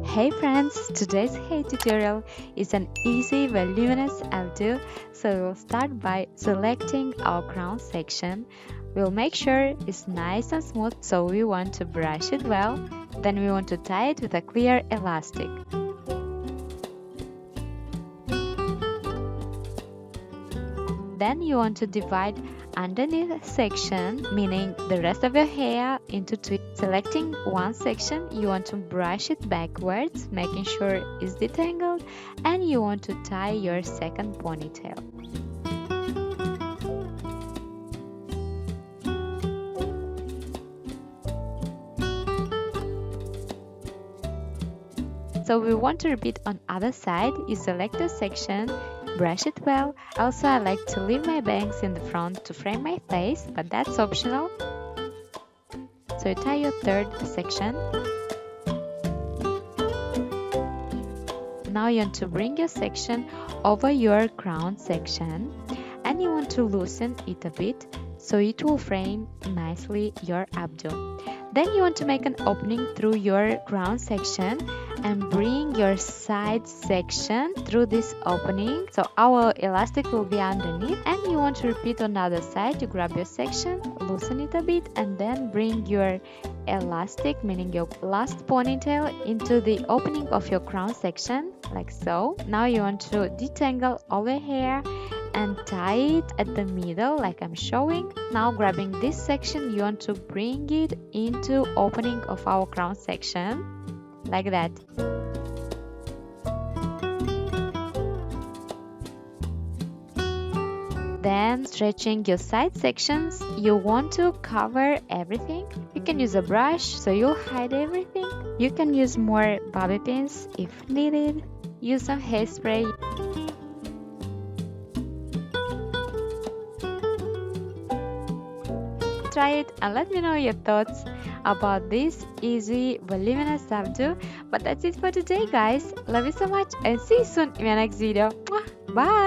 Hey friends, today's hair tutorial is an easy voluminous updo. So we'll start by selecting our crown section. We'll make sure it's nice and smooth, so we want to brush it well. Then we want to tie it with a clear elastic. Then you want to divide underneath section, meaning the rest of your hair, into two. Selecting one section, you want to brush it backwards, making sure it's detangled, and you want to tie your second ponytail. So we want to repeat on other side. You select the section, brush it well. Also, I like to leave my bangs in the front to frame my face, but that's optional. So you tie your third section. Now you want to bring your section over your crown section, and you want to loosen it a bit so it will frame nicely your updo. Then you want to make an opening through your crown section and bring your side section through this opening. So our elastic will be underneath, and you want to repeat on the other side. You grab your section, loosen it a bit, and then bring your elastic, meaning your last ponytail, into the opening of your crown section, like so. Now you want to detangle all your hair and tie it at the middle like I'm showing. Now grabbing this section, you want to bring it into opening of our crown section like that. Then stretching your side sections, you want to cover everything. You can use a brush so you'll hide everything. You can use more bobby pins if needed. Use some hairspray. Try it and let me know your thoughts about this easy voluminous updo. But that's it for today, guys. Love you so much and see you soon in my next video. Bye.